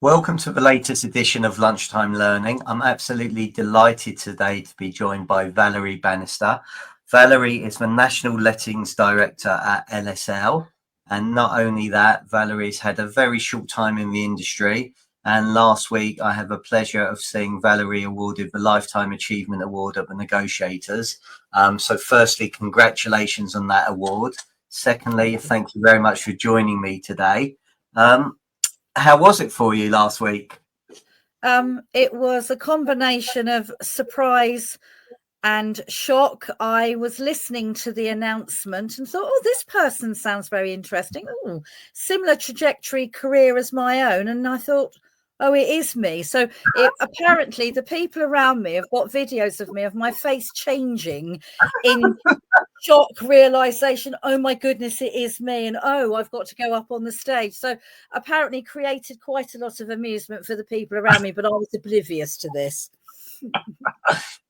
Welcome to the latest edition of Lunchtime Learning. I'm absolutely delighted today to be joined by Valerie Bannister. Valerie is the National Lettings Director at LSL. And not only that, Valerie's had a very short time in the industry. And last week, I had the pleasure of seeing Valerie awarded the Lifetime Achievement Award at the Negotiators. So firstly, congratulations on that award. Secondly, thank you very much for joining me today. How was it for you last week? It was a combination of surprise and shock. I was listening to the announcement and thought, oh, this person sounds very interesting. Oh, similar trajectory career as my own. And I thought, oh, it is me. So apparently the people around me have got videos of me, of my face changing in shock realization. Oh my goodness, it is me. And oh, I've got to go up on the stage. So apparently created quite a lot of amusement for the people around me, but I was oblivious to this.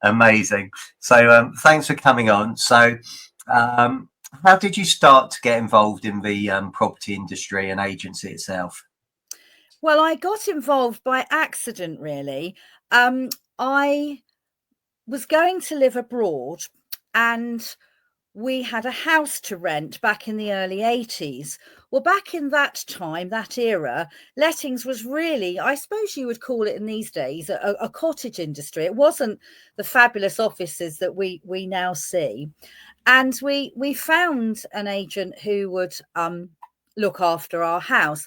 Amazing. So thanks for coming on. So how did you start to get involved in the property industry and agency itself? Well, I got involved by accident, really. I was going to live abroad and we had a house to rent back in the early 80s. Well, back in that time, that era, lettings was really, I suppose you would call it in these days, a cottage industry. It wasn't the fabulous offices that we now see. And we found an agent who would look after our house.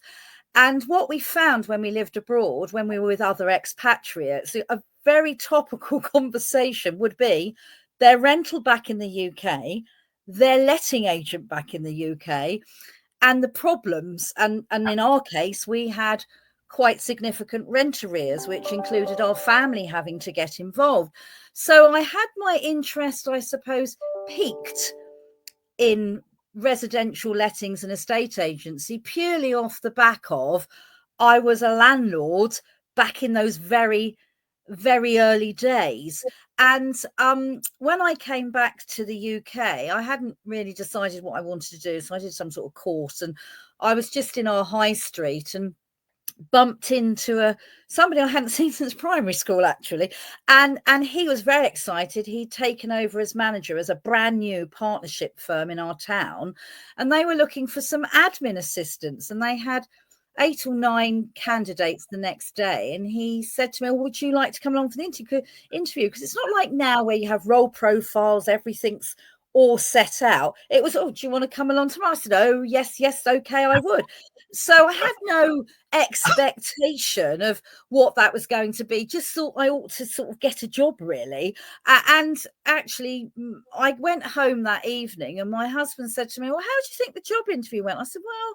And what we found when we lived abroad, when we were with other expatriates, a very topical conversation would be their rental back in the UK, their letting agent back in the UK, and the problems. And in our case, we had quite significant rent arrears, which included our family having to get involved. So I had my interest, I suppose, piqued in residential lettings and estate agency purely off the back of I was a landlord back in those very early days. And when I came back to the UK, I hadn't really decided what I wanted to do. So I did some sort of course and I was just in our high street and bumped into somebody I hadn't seen since primary school, actually. And he was very excited. He'd taken over as manager as a brand new partnership firm in our town. And they were looking for some admin assistants and they had 8 or 9 candidates the next day. And he said to me, well, would you like to come along for the interview? Because it's not like now where you have role profiles, everything's all set out. It was, oh, do you want to come along tomorrow? I said, oh, yes, okay, I would. So I had no expectation of what that was going to be. Just thought I ought to sort of get a job, really. And actually, I went home that evening and my husband said to me, well, how do you think the job interview went? I said, well,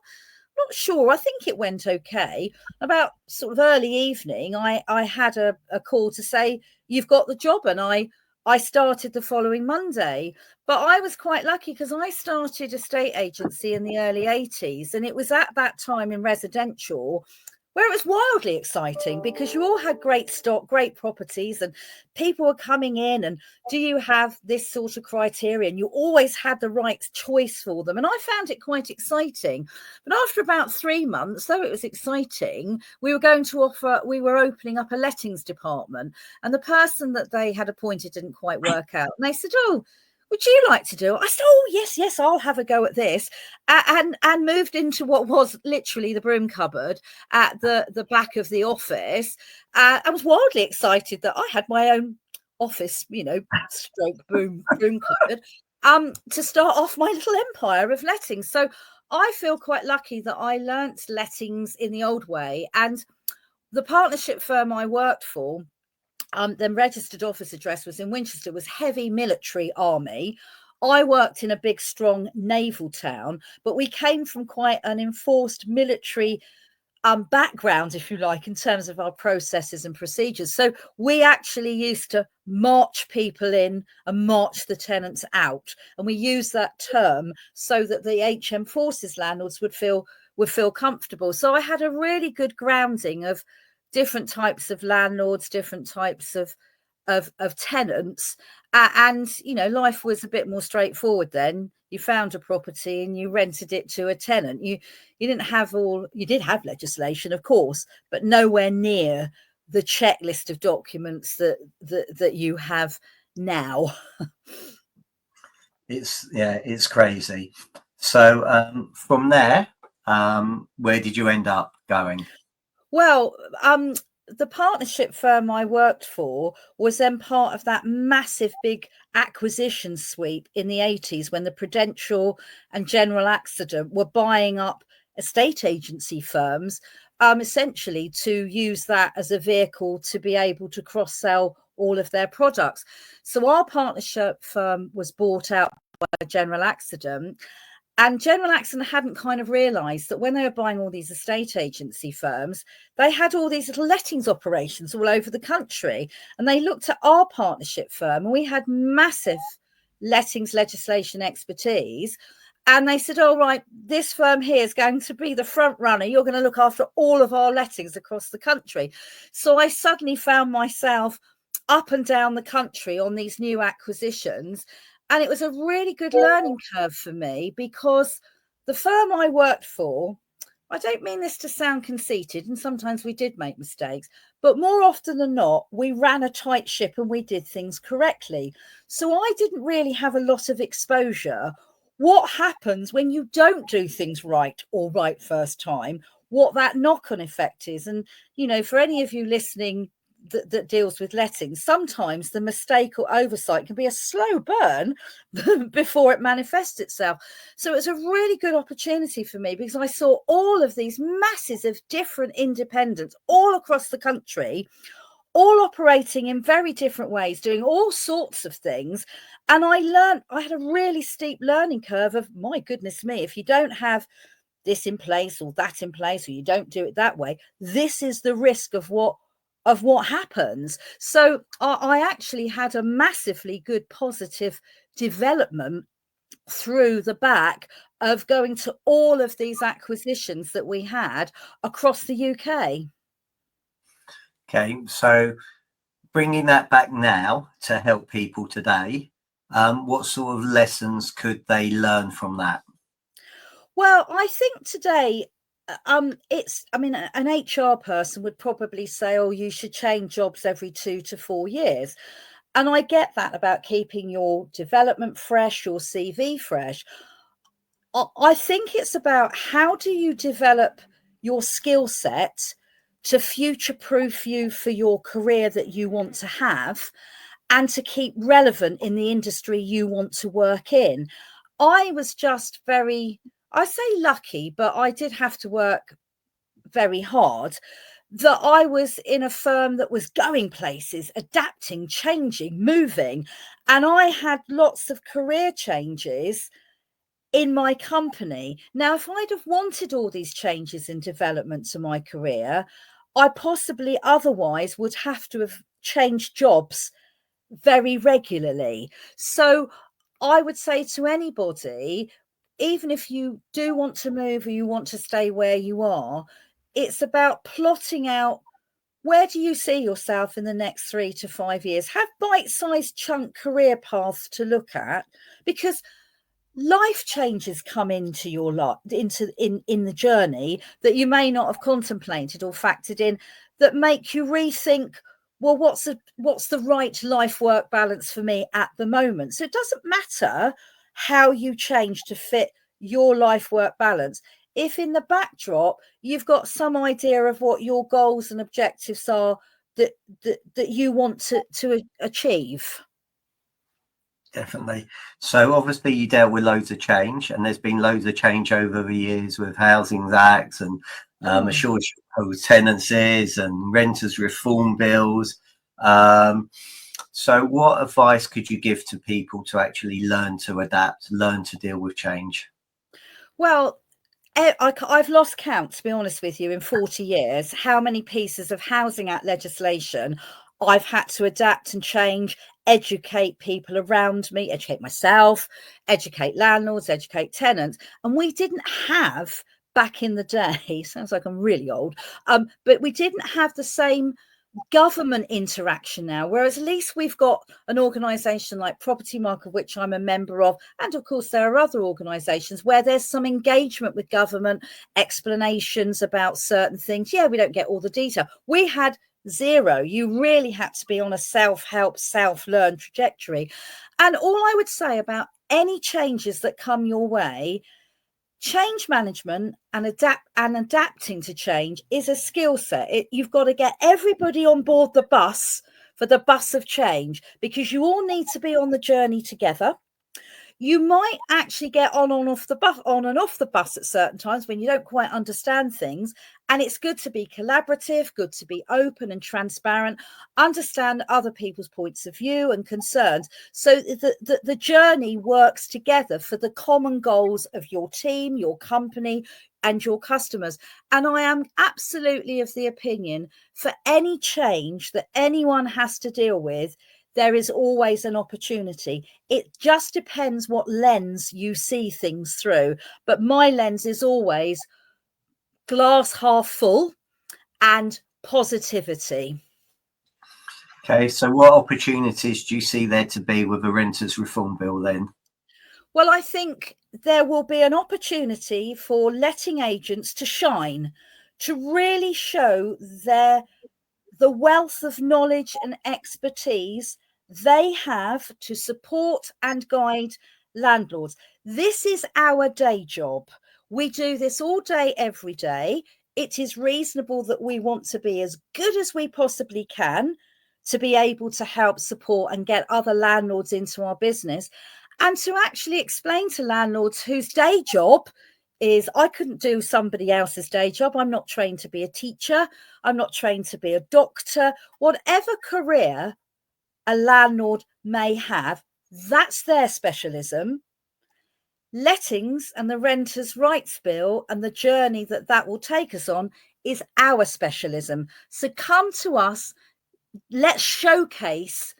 not sure. I think it went okay. About sort of early evening, I had a call to say, you've got the job. And I started the following Monday. But I was quite lucky because I started estate agency in the early 80s. And it was at that time in residential where it was wildly exciting because you all had great stock, great properties, and people were coming in. And do you have this sort of criteria? And you always had the right choice for them. And I found it quite exciting. But after about 3 months, though it was exciting, we were opening up a lettings department. And the person that they had appointed didn't quite work out. And they said, oh, would you like to do it? I said, oh, yes, I'll have a go at this. And moved into what was literally the broom cupboard at the back of the office. I was wildly excited that I had my own office, stroke broom cupboard, to start off my little empire of lettings. So I feel quite lucky that I learnt lettings in the old way. And the partnership firm I worked for, the registered office address was in Winchester, was heavy military army. I worked in a big, strong naval town, but we came from quite an enforced military background, if you like, in terms of our processes and procedures. So we actually used to march people in and march the tenants out. And we use that term so that the HM Forces landlords would feel comfortable. So I had a really good grounding of different types of landlords, different types of of tenants, and life was a bit more straightforward then. You found a property and you rented it to a tenant. You didn't have you did have legislation, of course, but nowhere near the checklist of documents that you have now. It's crazy. So from there, where did you end up going? Well, the partnership firm I worked for was then part of that massive big acquisition sweep in the 80s when the Prudential and General Accident were buying up estate agency firms, essentially to use that as a vehicle to be able to cross-sell all of their products. So our partnership firm was bought out by General Accident. And General Accident hadn't kind of realised that when they were buying all these estate agency firms, they had all these little lettings operations all over the country. And they looked at our partnership firm, and we had massive lettings legislation expertise. And they said, "Oh, right, this firm here is going to be the front runner. You're going to look after all of our lettings across the country." So I suddenly found myself up and down the country on these new acquisitions. And it was a really good learning curve for me, because the firm I worked for, I don't mean this to sound conceited, and sometimes we did make mistakes, but more often than not, we ran a tight ship and we did things correctly. So I didn't really have a lot of exposure. What happens when you don't do things right or right first time, what that knock-on effect is. And, for any of you listening that deals with lettings, sometimes the mistake or oversight can be a slow burn before it manifests itself. So it's a really good opportunity for me, because I saw all of these masses of different independents all across the country, all operating in very different ways, doing all sorts of things. And I had a really steep learning curve of, my goodness me, if you don't have this in place or that in place, or you don't do it that way, this is the risk of what happens. So I actually had a massively good positive development through the back of going to all of these acquisitions that we had across the UK. Okay, so bringing that back now to help people today, what sort of lessons could they learn from that? Well, I think today, an HR person would probably say, "Oh, you should change jobs every 2 to 4 years." And I get that about keeping your development fresh, your CV fresh. I think it's about, how do you develop your skill set to future-proof you for your career that you want to have, and to keep relevant in the industry you want to work in. I was just I say lucky, but I did have to work very hard, that I was in a firm that was going places, adapting, changing, moving. And I had lots of career changes in my company. Now, if I'd have wanted all these changes and development to my career, I possibly otherwise would have to have changed jobs very regularly. So I would say to anybody, even if you do want to move or you want to stay where you are, it's about plotting out, where do you see yourself in the next 3 to 5 years? Have bite-sized chunk career paths to look at, because life changes come into your life, in the journey, that you may not have contemplated or factored in, that make you rethink, well, what's the right life work balance for me at the moment? So it doesn't matter how you change to fit your life work balance, if in the backdrop you've got some idea of what your goals and objectives are that you want to achieve. Definitely. So obviously you dealt with loads of change, and there's been loads of change over the years with Housing Acts and assured tenancies and renters reform bills. So what advice could you give to people to actually learn to adapt, learn to deal with change? Well, I've lost count, to be honest with you, in 40 years, how many pieces of Housing Act legislation I've had to adapt and change, educate people around me, educate myself, educate landlords, educate tenants. And we didn't have, back in the day, sounds like I'm really old, but we didn't have the same government interaction now, whereas at least we've got an organisation like Property Mark, of which I'm a member of, and of course there are other organisations where there's some engagement with government, explanations about certain things. Yeah, we don't get all the detail. We had zero. You really had to be on a self-help, self-learn trajectory. And all I would say about any changes that come your way, change management and adapting to change is a skill set. You've got to get everybody on board the bus for the bus of change, because you all need to be on the journey together. You might actually get on and off the bus at certain times when you don't quite understand things. And it's good to be collaborative, good to be open and transparent, understand other people's points of view and concerns. So the journey works together for the common goals of your team, your company, and your customers. And I am absolutely of the opinion, for any change that anyone has to deal with, there is always an opportunity. It just depends what lens you see things through. But my lens is always glass half full and positivity. Okay, so what opportunities do you see there to be with a renters reform bill then? Well, I think there will be an opportunity for letting agents to shine, to really show the wealth of knowledge and expertise they have to support and guide landlords. This is our day job. We do this all day, every day. It is reasonable that we want to be as good as we possibly can to be able to help support and get other landlords into our business, and to actually explain to landlords whose day job is, I couldn't do somebody else's day job. I'm not trained to be a teacher. I'm not trained to be a doctor. Whatever career a landlord may have, that's their specialism. Lettings and the Renters' Rights Bill and the journey that will take us on is our specialism. So come to us. Let's showcase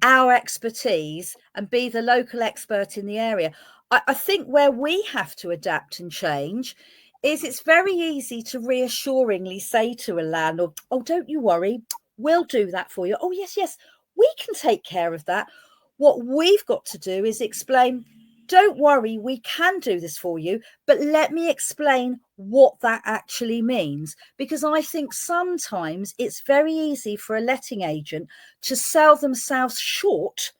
our expertise and be the local expert in the area. I think where we have to adapt and change is, it's very easy to reassuringly say to a landlord, oh, don't you worry, we'll do that for you. Oh, yes, we can take care of that. What we've got to do is explain, don't worry, we can do this for you, but let me explain what that actually means. Because I think sometimes it's very easy for a letting agent to sell themselves short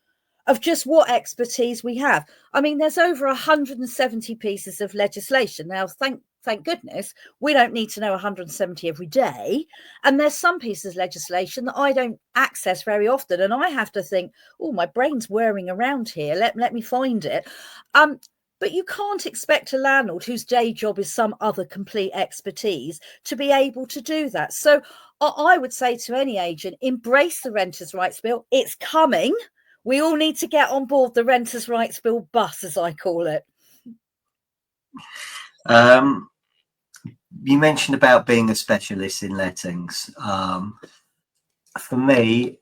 of just what expertise we have. I mean, there's over 170 pieces of legislation. Now, thank goodness, we don't need to know 170 every day. And there's some pieces of legislation that I don't access very often. And I have to think, oh, my brain's whirring around here. Let me find it. But you can't expect a landlord whose day job is some other complete expertise to be able to do that. So I would say to any agent, embrace the Renters' Rights Bill. It's coming. We all need to get on board the Renters' Rights Bill bus, as I call it. You mentioned about being a specialist in lettings. For me,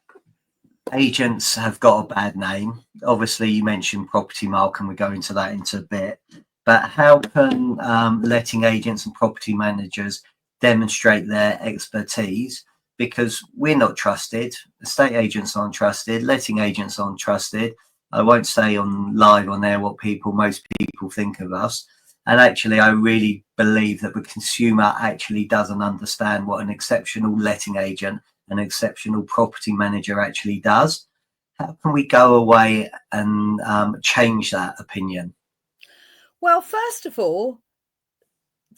agents have got a bad name. Obviously, you mentioned Property Mark, and we'll go into that into a bit. But how can letting agents and property managers demonstrate their expertise? Because we're not trusted. Estate agents aren't trusted. Letting agents aren't trusted. I won't say on live on air what most people think of us. And actually, I really believe that the consumer actually doesn't understand what an exceptional letting agent, an exceptional property manager actually does. How can we go away and change that opinion? Well, first of all,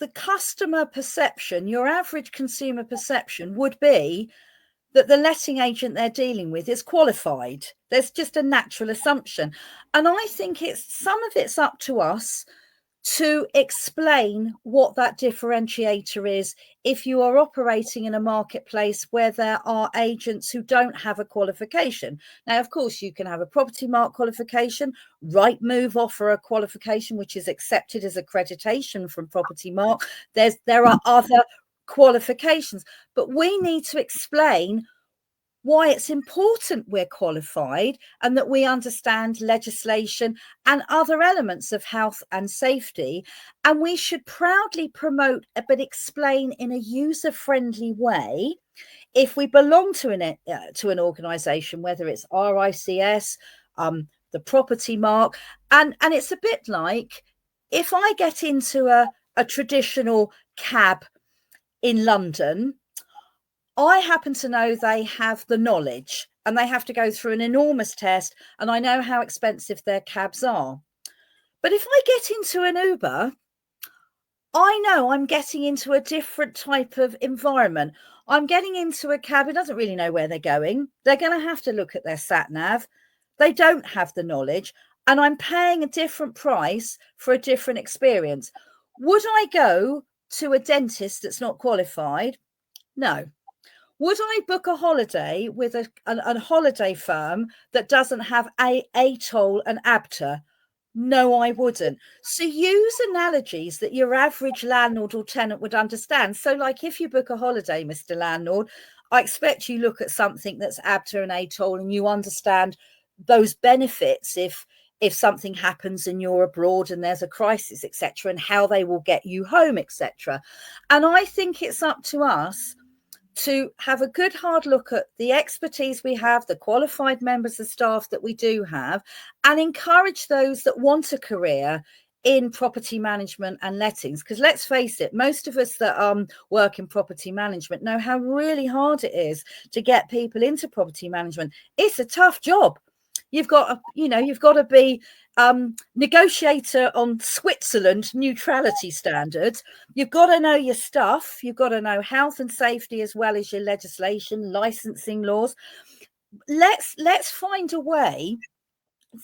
the customer perception, your average consumer perception, would be that the letting agent they're dealing with is qualified. There's just a natural assumption. And I think some of it's up to us to explain what that differentiator is if you are operating in a marketplace where there are agents who don't have a qualification. Now, of course, you can have a Property Mark qualification. Rightmove offer a qualification which is accepted as accreditation from Property Mark. There are other qualifications, but we need to explain why it's important we're qualified and that we understand legislation and other elements of health and safety. And we should proudly promote, but explain in a user-friendly way, if we belong to an organisation, whether it's RICS, the property mark, and it's a bit like if I get into a traditional cab in London, I happen to know they have the knowledge and they have to go through an enormous test, and I know how expensive their cabs are. But if I get into an Uber, I know I'm getting into a different type of environment. I'm getting into a cab who doesn't really know where they're going. They're going to have to look at their sat nav. They don't have the knowledge, and I'm paying a different price for a different experience. Would I go to a dentist that's not qualified? No. Would I book a holiday with a holiday firm that doesn't have ATOL and ABTA? No, I wouldn't. So use analogies that your average landlord or tenant would understand. So like if you book a holiday, Mr. Landlord, I expect you look at something that's ABTA and ATOL and you understand those benefits if something happens and you're abroad and there's a crisis, etc., and how they will get you home, etc. And I think it's up to us to have a good hard look at the expertise we have, the qualified members of staff that we do have, and encourage those that want a career in property management and lettings. Because let's face it, most of us that work in property management know how really hard it is to get people into property management. It's a tough job. You've got to be negotiator on Switzerland neutrality standards. You've got to know your stuff. You've got to know health and safety as well as your legislation, licensing laws. Let's find a way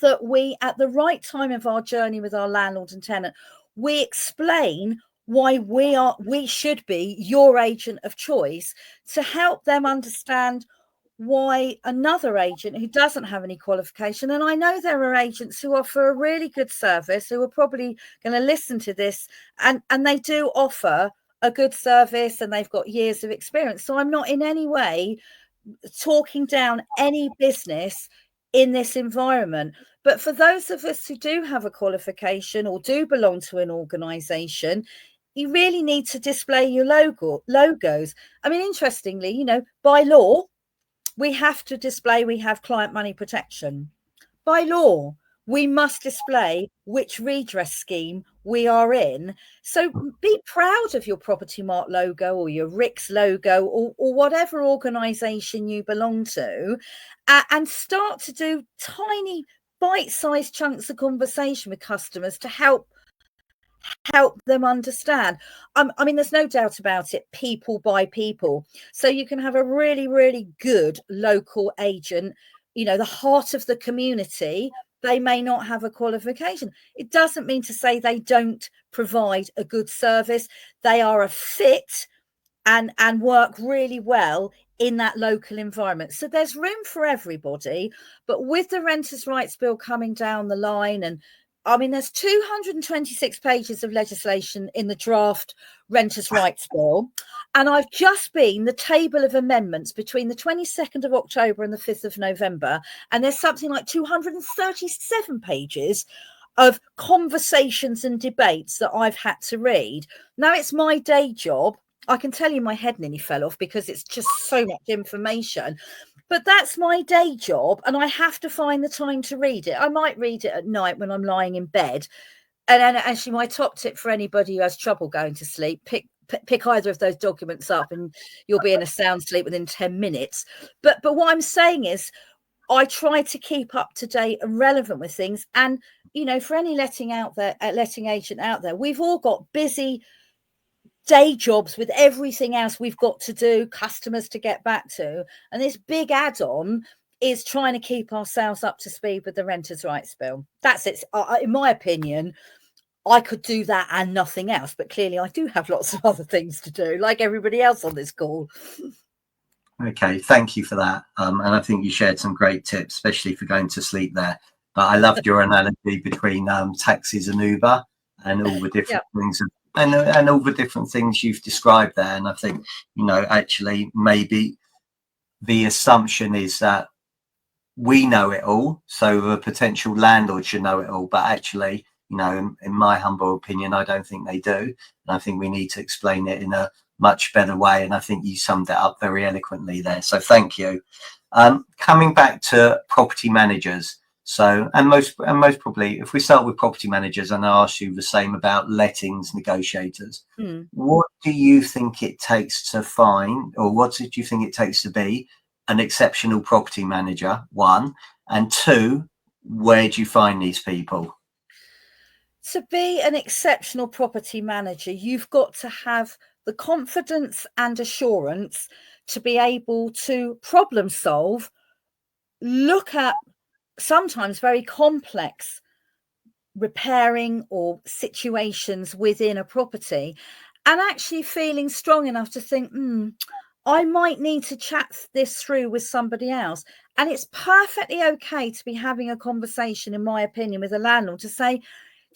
that we, at the right time of our journey with our landlord and tenant, we explain why we should be your agent of choice to help them understand why another agent who doesn't have any qualification, and I know there are agents who offer a really good service who are probably going to listen to this, and they do offer a good service and they've got years of experience. So I'm not in any way talking down any business in this environment. But for those of us who do have a qualification or do belong to an organisation, you really need to display your logos. I mean, interestingly, by law, we have to display we have client money protection. By law, we must display which redress scheme we are in. So be proud of your Property Mark logo or your RICS logo or whatever organisation you belong to, and start to do tiny bite-sized chunks of conversation with customers to help them understand. I mean, there's no doubt about it, people buy people. So you can have a really, really good local agent, the heart of the community. They may not have a qualification. It doesn't mean to say they don't provide a good service. They are a fit and work really well in that local environment. So there's room for everybody. But with the Renters' Rights Bill coming down the line, and I mean, there's 226 pages of legislation in the draft Renters' Rights Bill. And I've just been the table of amendments between the 22nd of October and the 5th of November. And there's something like 237 pages of conversations and debates that I've had to read. Now, it's my day job. I can tell you my head nearly fell off because it's just so much information. But that's my day job, and I have to find the time to read it. I might read it at night when I'm lying in bed. And actually, my top tip for anybody who has trouble going to sleep, pick either of those documents up and you'll be in a sound sleep within 10 minutes. But what I'm saying is I try to keep up to date and relevant with things. And, for any letting agent out there, we've all got busy day jobs with everything else we've got to do, customers to get back to, and this big add-on is trying to keep ourselves up to speed with the Renters' Rights Bill. That's it. In my opinion, I could do that and nothing else, but clearly I do have lots of other things to do, like everybody else on this call. Okay, thank you for that. And I think you shared some great tips, especially for going to sleep there. But I loved your analogy between taxis and Uber and all the different things. And all the different things you've described there. And I think, actually maybe the assumption is that we know it all. So the potential landlord should know it all. But actually, in my humble opinion, I don't think they do. And I think we need to explain it in a much better way. And I think you summed it up very eloquently there. So thank you. Coming back to property managers. So, and most probably, if we start with property managers, and I ask you the same about lettings negotiators, what do you think it takes to find, or what do you think it takes to be an exceptional property manager? One, and two, where do you find these people? To be an exceptional property manager, you've got to have the confidence and assurance to be able to problem solve, look at sometimes very complex repairing or situations within a property, and actually feeling strong enough to think, I might need to chat this through with somebody else. And it's perfectly okay to be having a conversation, in my opinion, with a landlord to say,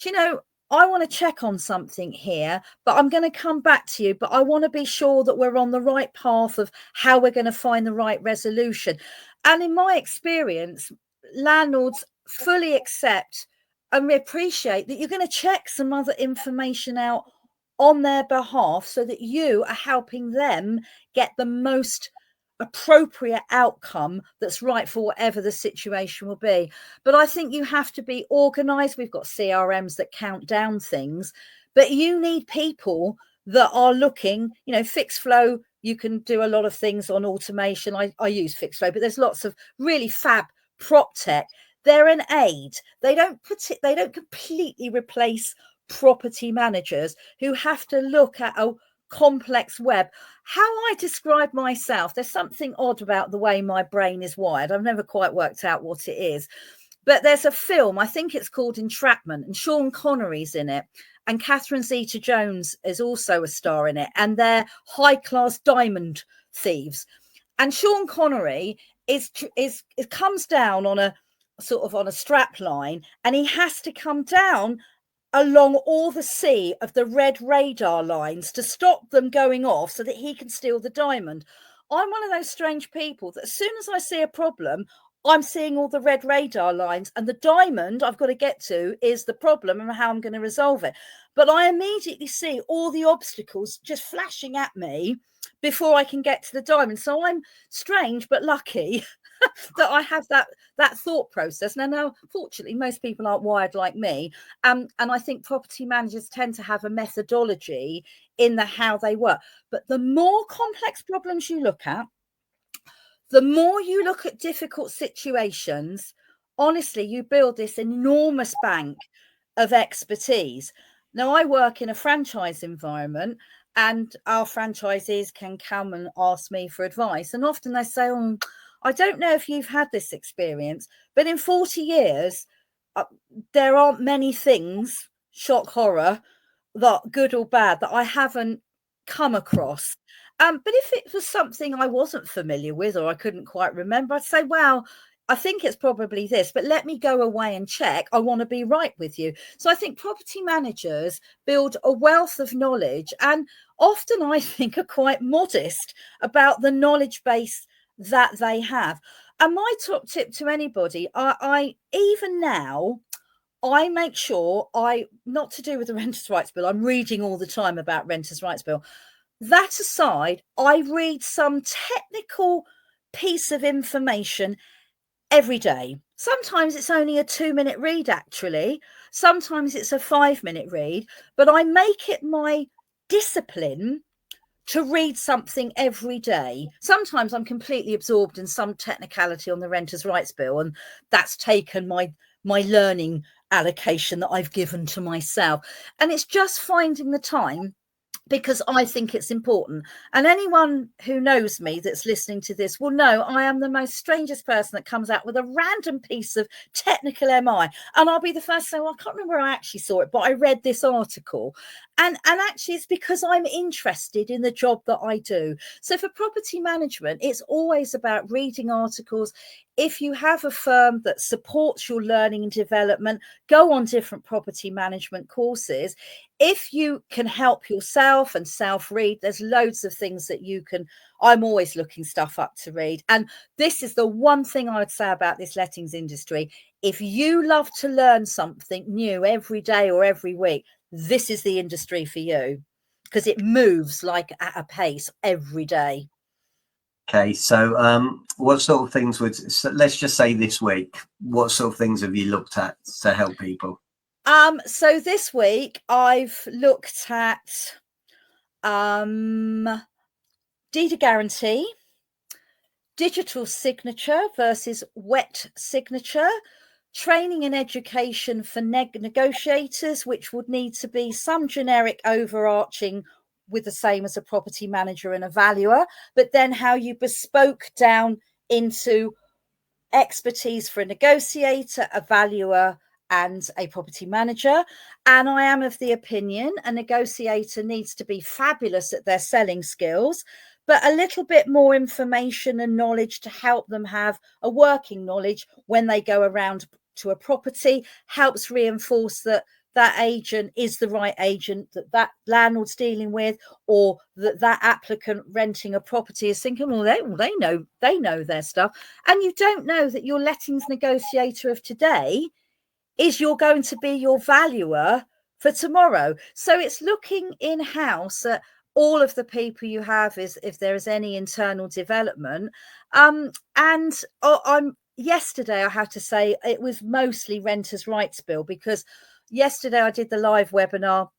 do you know, I want to check on something here, but I'm going to come back to you. But I want to be sure that we're on the right path of how we're going to find the right resolution. And in my experience, landlords fully accept and appreciate that you're going to check some other information out on their behalf so that you are helping them get the most appropriate outcome that's right for whatever the situation will be. But I think you have to be organized. We've got CRMs that count down things, but you need people that are looking, fixed flow. You can do a lot of things on automation. I use fixed flow, but there's lots of really fab prop tech. They're an aid. They don't completely replace property managers who have to look at a complex web. How I describe myself, there's something odd about the way my brain is wired. I've never quite worked out what it is, but there's a film, I think it's called Entrapment, and Sean Connery's in it, and Catherine Zeta-Jones is also a star in it, and they're high-class diamond thieves. And Sean Connery comes down on a sort of on a strap line, and he has to come down along all the sea of the red radar lines to stop them going off so that he can steal the diamond. I'm one of those strange people that as soon as I see a problem, I'm seeing all the red radar lines, and the diamond I've got to get to is the problem and how I'm going to resolve it. But I immediately see all the obstacles just flashing at me before I can get to the diamond. So I'm strange but lucky that I have that thought process. Now, fortunately, most people aren't wired like me. And I think property managers tend to have a methodology in how they work. But the more complex problems you look at, the more you look at difficult situations, honestly, you build this enormous bank of expertise. Now, I work in a franchise environment, and our franchisees can come and ask me for advice. And often they say, I don't know if you've had this experience, but in 40 years, there aren't many things, shock horror, that good or bad, that I haven't come across. But if it was something I wasn't familiar with or I couldn't quite remember, I'd say, well, I think it's probably this, but let me go away and check. I want to be right with you. So I think property managers build a wealth of knowledge, and often I think are quite modest about the knowledge base that they have. And my top tip to anybody, I even now, I make sure not to do with the Renters' Rights Bill. I'm reading all the time about Renters' Rights Bill. That aside, I read some technical piece of information every day. Sometimes it's only a 2-minute read, actually. Sometimes it's a 5-minute read, but I make it my discipline to read something every day. Sometimes I'm completely absorbed in some technicality on the Renters' Rights Bill, and that's taken my learning allocation that I've given to myself. And it's just finding the time, because I think it's important. And anyone who knows me that's listening to this will know I am the most strangest person that comes out with a random piece of technical MI. And I'll be the first to say, well, I can't remember where I actually saw it, but I read this article. And actually, it's because I'm interested in the job that I do. So for property management, it's always about reading articles. If you have a firm that supports your learning and development, go on different property management courses. If you can help yourself and self-read, there's loads of things that you can. I'm always looking stuff up to read. And this is the one thing I would say about this lettings industry. If you love to learn something new every day or every week, this is the industry for you. because it moves like at a pace every day. Okay, so what sort of things let's just say this week, what sort of things have you looked at to help people? So this week I've looked at deed of guarantee, digital signature versus wet signature, training and education for negotiators, which would need to be some generic overarching with the same as a property manager and a valuer, but then how you bespoke down into expertise for a negotiator, a valuer, and a property manager. And I am of the opinion a negotiator needs to be fabulous at their selling skills, but a little bit more information and knowledge to help them have a working knowledge when they go around to a property helps reinforce that that agent is the right agent that landlord's dealing with, or that applicant renting a property is thinking, well, they know their stuff. And you don't know that your lettings negotiator of today is you're going to be your valuer for tomorrow. So it's looking in-house at all of the people you have, is if there is any internal development. Yesterday, I have to say, it was mostly renters' rights bill, because yesterday I did the live webinar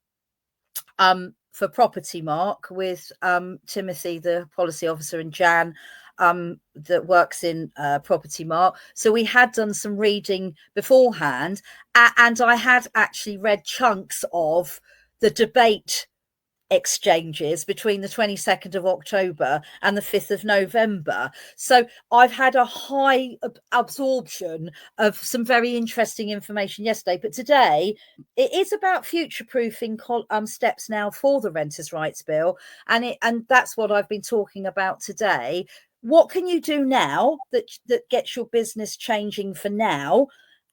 for Property Mark with Timothy, the policy officer, and Jan, that works in Property Mark. So we had done some reading beforehand, and I had actually read chunks of the debate exchanges between the 22nd of October and the 5th of November. So I've had a high absorption of some very interesting information yesterday. But today it is about future-proofing steps now for the Renters' Rights Bill. And that's what I've been talking about today. What can you do now that gets your business changing for now?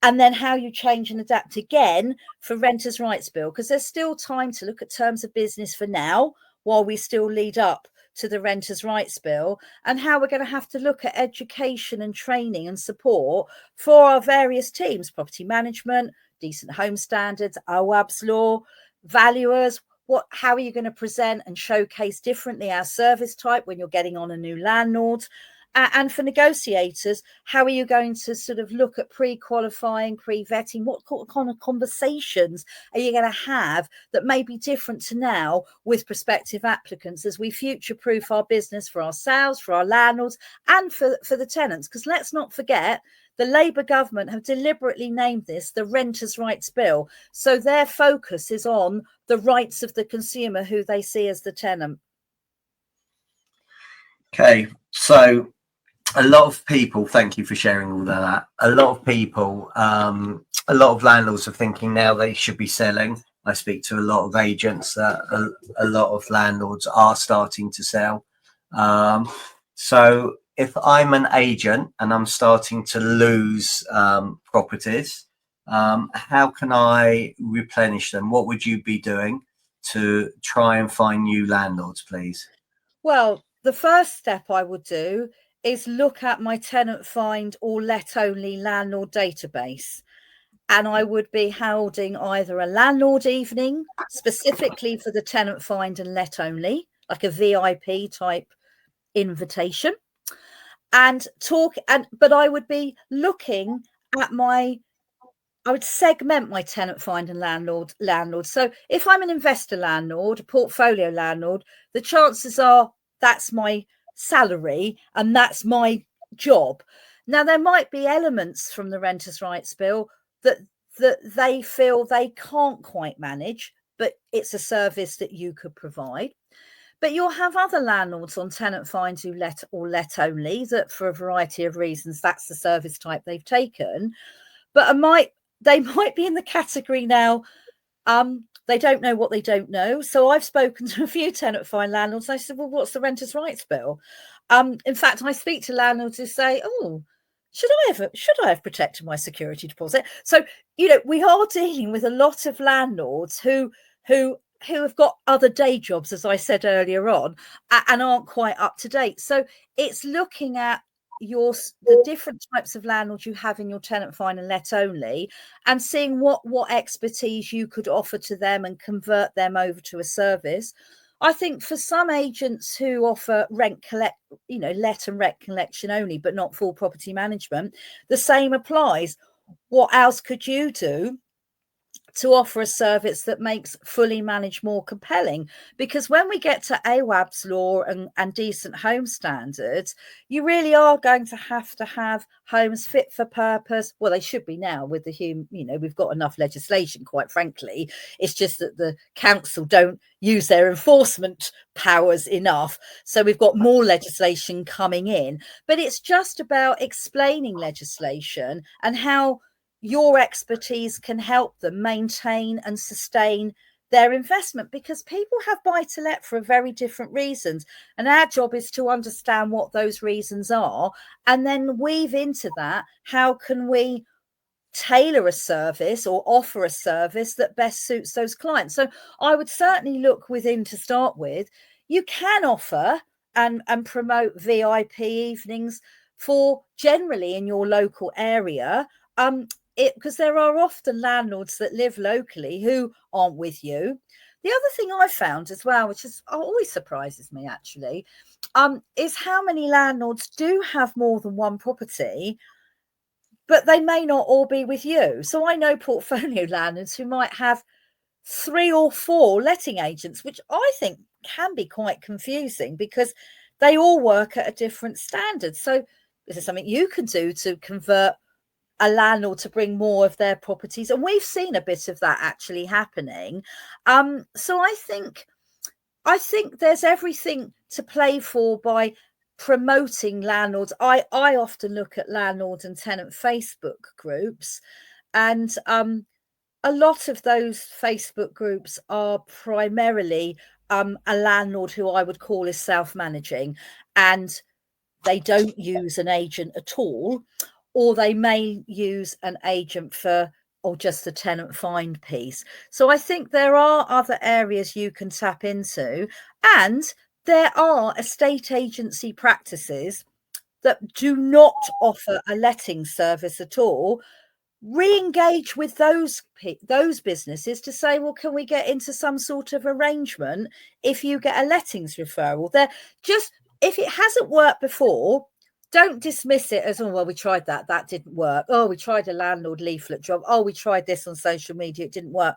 And then how you change and adapt again for Renters' Rights Bill, because there's still time to look at terms of business for now, while we still lead up to the Renters' Rights Bill, and how we're going to have to look at education and training and support for our various teams: property management, decent home standards, OAB's law, valuers. How are you going to present and showcase differently our service type when you're getting on a new landlord? And for negotiators, how are you going to sort of look at pre-qualifying, pre-vetting? What kind of conversations are you going to have that may be different to now with prospective applicants, as we future-proof our business for ourselves, for our landlords, and for the tenants? Because let's not forget, the Labour government have deliberately named this the Renters' Rights Bill. So their focus is on the rights of the consumer, who they see as the tenant. Okay, so a lot of people, thank you for sharing all of that. A lot of people, a lot of landlords are thinking now they should be selling. I speak to a lot of agents that a lot of landlords are starting to sell. So if I'm an agent and I'm starting to lose properties, how can I replenish them? What would you be doing to try and find new landlords, please? Well, the first step I would do is look at my tenant find or let only landlord database. And I would be holding either a landlord evening specifically for the tenant find and let only, like a VIP type invitation, but I would be looking at I would segment my tenant find and landlord. So if I'm an investor landlord, a portfolio landlord, the chances are that's my salary and that's my job. Now, there might be elements from the Renters' Rights Bill that they feel they can't quite manage, but it's a service that you could provide. But you'll have other landlords on tenant finds who let or let only, that for a variety of reasons, that's the service type they've taken. But they might be in the category now, they don't know what they don't know. So I've spoken to a few tenant find landlords. I said, well, what's the Renters' Rights Bill? In fact, I speak to landlords who say, oh, should I have protected my security deposit? So, we are dealing with a lot of landlords who have got other day jobs, as I said earlier on, and aren't quite up to date. So it's looking at the different types of landlords you have in your tenant find and let only, and seeing what expertise you could offer to them and convert them over to a service. I think for some agents who offer rent collect, let and rent collection only, but not full property management, the same applies. What else could you do to offer a service that makes fully managed more compelling? Because when we get to AWAB's law and decent home standards, you really are going to have homes fit for purpose. Well, they should be now with we've got enough legislation, quite frankly. It's just that the council don't use their enforcement powers enough. So we've got more legislation coming in, but it's just about explaining legislation and how your expertise can help them maintain and sustain their investment, because people have buy to let for very different reasons. And our job is to understand what those reasons are and then weave into that, how can we tailor a service or offer a service that best suits those clients. So I would certainly look within to start with. You can offer and promote VIP evenings for generally in your local area. Because there are often landlords that live locally who aren't with you. The other thing I found as well, which always surprises me actually, is how many landlords do have more than one property, but they may not all be with you. So I know portfolio landlords who might have 3 or 4 letting agents, which I think can be quite confusing because they all work at a different standard. So is there something you can do to convert a landlord to bring more of their properties? And we've seen a bit of that actually happening. So I think there's everything to play for by promoting landlords. I often look at landlord and tenant Facebook groups, and a lot of those Facebook groups are primarily a landlord who I would call is self-managing, and they don't use an agent at all, or they may use an agent or just the tenant find piece. So I think there are other areas you can tap into, and there are estate agency practices that do not offer a letting service at all. Re-engage with those businesses to say, well, can we get into some sort of arrangement if you get a lettings referral? They're just, if it hasn't worked before, don't dismiss it as, oh, well, we tried that didn't work. Oh, we tried a landlord leaflet job. Oh, we tried this on social media, it didn't work.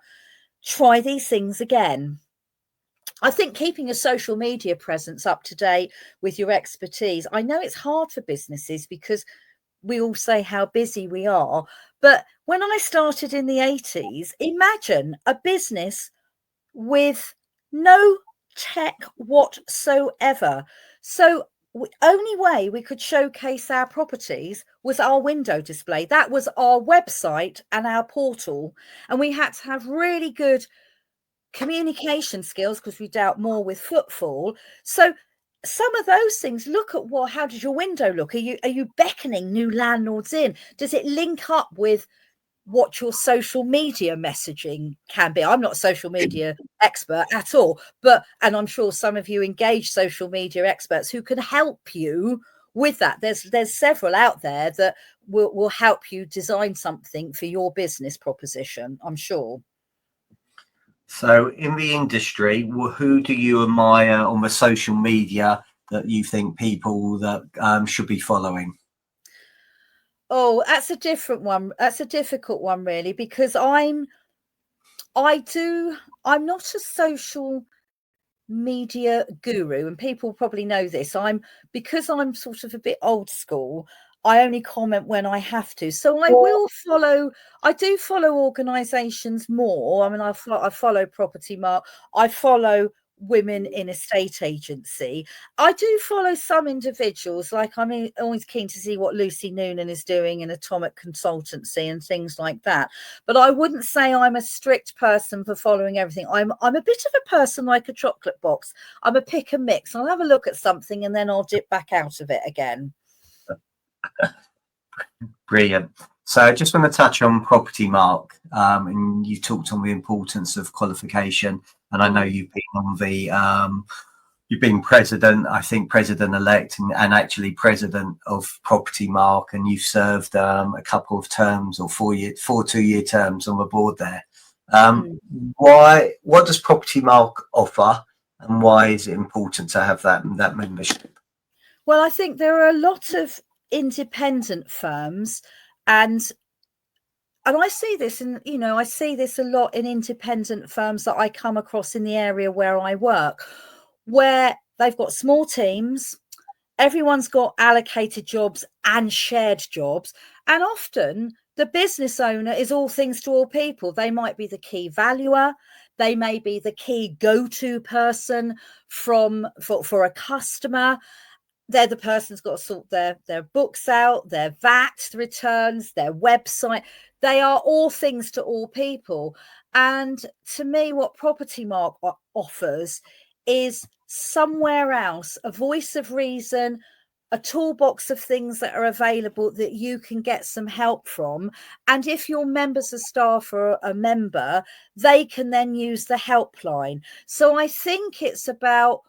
Try these things again. I think keeping a social media presence up to date with your expertise, I know it's hard for businesses because we all say how busy we are, but when I started in the 80s, imagine a business with no tech whatsoever. So the only way we could showcase our properties was our window display. That was our website and our portal. And we had to have really good communication skills because we dealt more with footfall. So some of those things, look at how does your window look? Are you beckoning new landlords in? Does it link up with what your social media messaging can be? I'm not a social media expert at all, and I'm sure some of you engage social media experts who can help you with that. There's several out there that will help you design something for your business proposition, I'm sure. So in the industry, who do you admire on the social media that you think people that should be following? Oh, that's a different one. That's a difficult one, really, because I'm not a social media guru, and people probably know this. Because I'm sort of a bit old school, I only comment when I have to. So I do follow organisations more. I mean, I follow Property Mark. I follow Women in Estate Agency. I do follow some individuals, like I'm always keen to see what Lucy Noonan is doing in Atomic Consultancy and things like that. But I wouldn't say I'm a strict person for following everything. I'm a bit of a person like a chocolate box. I'm a pick and mix. I'll have a look at something and then I'll dip back out of it again. Brilliant. So I just want to touch on Property Mark, and you talked on the importance of qualification, and I know you've been on the you've been president, I think president-elect, and actually president of Property Mark, and you've served a couple of terms or 4 2-year terms on the board there. What does Property Mark offer, and why is it important to have that membership? Well, I think there are a lot of independent firms, and I see this I see this a lot in independent firms that I come across in the area where I work, where they've got small teams, everyone's got allocated jobs and shared jobs, and often the business owner is all things to all people. They might be the key valuer, they may be the key go-to person for a customer. They're the person who's got to sort their books out, their VAT returns, their website. They are all things to all people. And to me, what Property Mark offers is somewhere else, a voice of reason, a toolbox of things that are available that you can get some help from. And if your members of staff are a member, they can then use the helpline. So I think it's about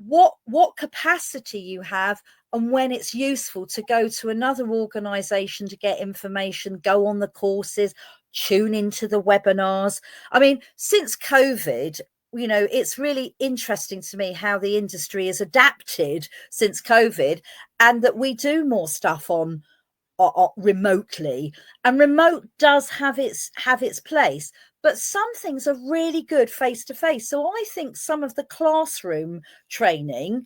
what capacity you have and when it's useful to go to another organization to get information, go on the courses, tune into the webinars. I mean, since COVID, it's really interesting to me how the industry has adapted since COVID, and that we do more stuff on remotely, and remote does have its place, but some things are really good face to face. So I think some of the classroom training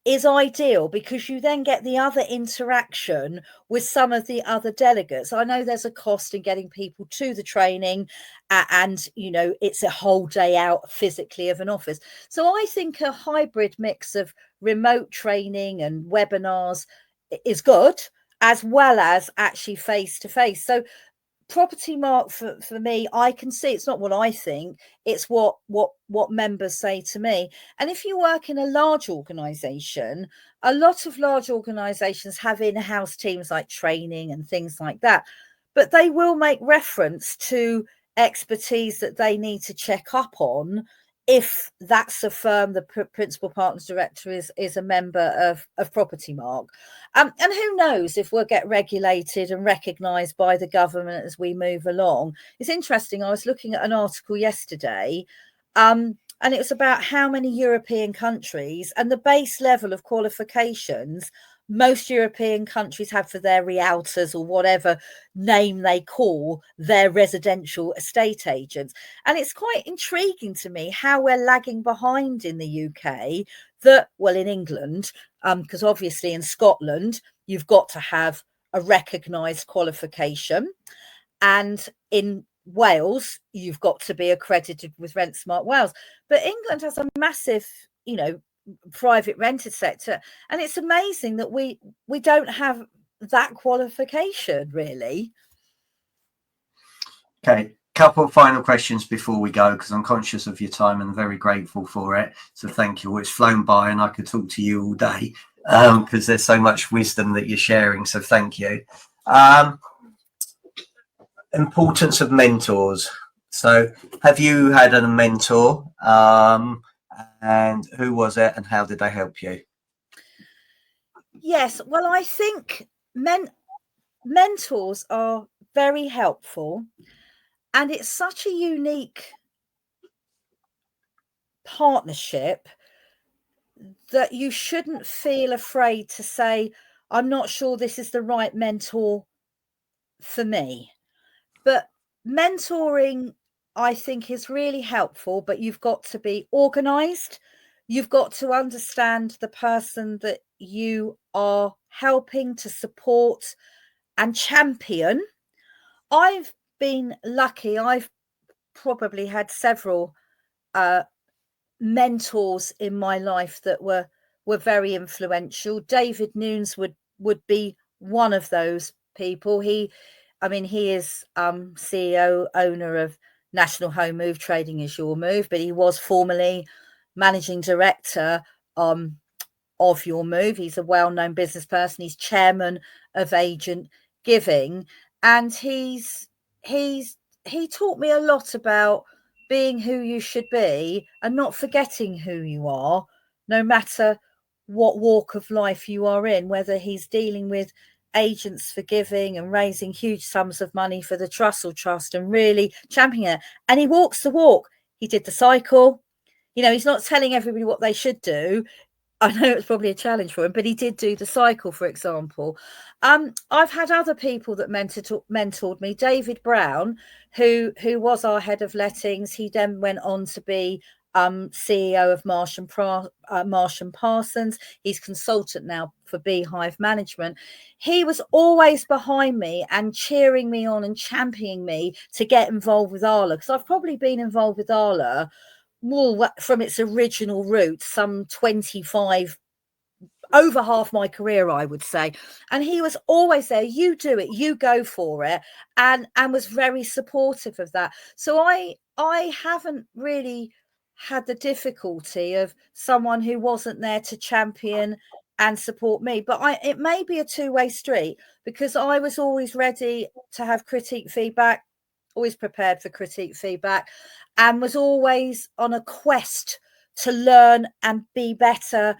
is ideal because you then get the other interaction with some of the other delegates. I know there's a cost in getting people to the training, and it's a whole day out physically of an office. So I think a hybrid mix of remote training and webinars is good, as well as actually face to face. So Property Mark for me, I can see it's not what I think, it's what members say to me. And if you work in a large organization, a lot of large organizations have in-house teams like training and things like that, but they will make reference to expertise that they need to check up on if that's a firm the principal partners director is a member of Property Mark. And who knows if we'll get regulated and recognised by the government as we move along. It's interesting, I was looking at an article yesterday, and it was about how many European countries and the base level of qualifications most European countries have for their realtors, or whatever name they call their residential estate agents. And it's quite intriguing to me how we're lagging behind in the UK, in England, because obviously in Scotland, you've got to have a recognised qualification. And in Wales, you've got to be accredited with Rent Smart Wales. But England has a massive, private rented sector, and it's amazing that we don't have that qualification, really. Okay, couple of final questions before we go, because I'm conscious of your time and very grateful for it, so thank you. It's flown by and I could talk to you all day, because there's so much wisdom that you're sharing, so thank you. Importance of mentors. So have you had a mentor, and who was it and how did they help you? Yes, well, I think mentors are very helpful, and it's such a unique partnership that you shouldn't feel afraid to say, I'm not sure this is the right mentor for me. But mentoring, I think, is really helpful, but you've got to be organized. You've got to understand the person that you are helping to support and champion. I've been lucky. I've probably had several mentors in my life that were very influential. David Nunes would be one of those people. He is CEO, owner of National Home Move, trading as Your Move, but he was formerly managing director of Your Move. He's a well-known business person. He's chairman of Agent Giving, and he taught me a lot about being who you should be and not forgetting who you are, no matter what walk of life you are in, whether he's dealing with agents for giving and raising huge sums of money for the Trussell Trust and really championing it. And he walks the walk. He did the cycle. you know, he's not telling everybody what they should do. I know it's probably a challenge for him, but he did do the cycle, for example. I've had other people that mentored me. David Brown, who was our head of lettings, he then went on to be CEO of Marsh and Parsons. He's consultant now for Beehive Management. He was always behind me and cheering me on and championing me to get involved with Arla, because I've probably been involved with Arla from its original route, some 25, over half my career, I would say. And he was always there. You do it, you go for it, and was very supportive of that. So I haven't really had the difficulty of someone who wasn't there to champion and support me. But it may be a two-way street, because I was always ready to have critique feedback, always prepared for critique feedback, and was always on a quest to learn and be better.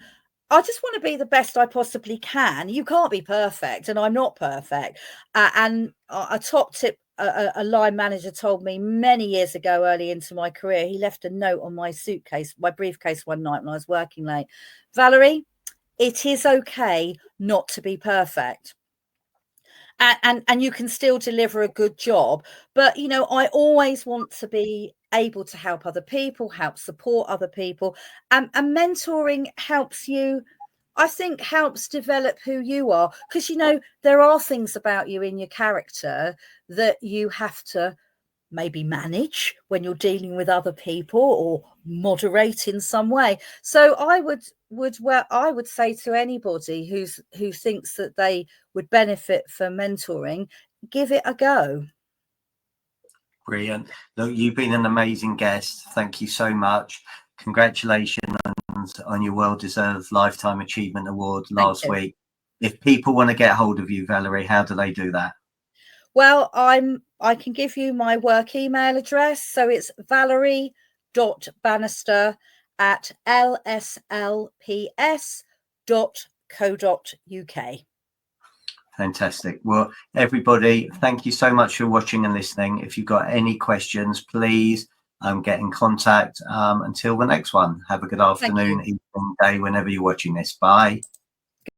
I just want to be the best I possibly can. You can't be perfect, and I'm not perfect. And a top tip, a line manager told me many years ago, early into my career, he left a note on my suitcase, my briefcase one night when I was working late. Valerie, it is okay not to be perfect. And you can still deliver a good job. But, you know, I always want to be able to help other people, help support other people. And mentoring helps you, I think, helps develop who you are. Because, you know, there are things about you in your character that you have to maybe manage when you're dealing with other people, or moderate in some way. So I would say to anybody who thinks that they would benefit from mentoring, give it a go. Brilliant. Look, you've been an amazing guest. Thank you so much. Congratulations on your well-deserved Lifetime Achievement Award last week. If people want to get hold of you, Valerie, how do they do that? Well, I can give you my work email address. So it's valerie.bannister@lslps.co.uk. Fantastic. Well, everybody, thank you so much for watching and listening. If you've got any questions, please get in contact. Until the next one, have a good afternoon, evening, day, whenever you're watching this. Bye.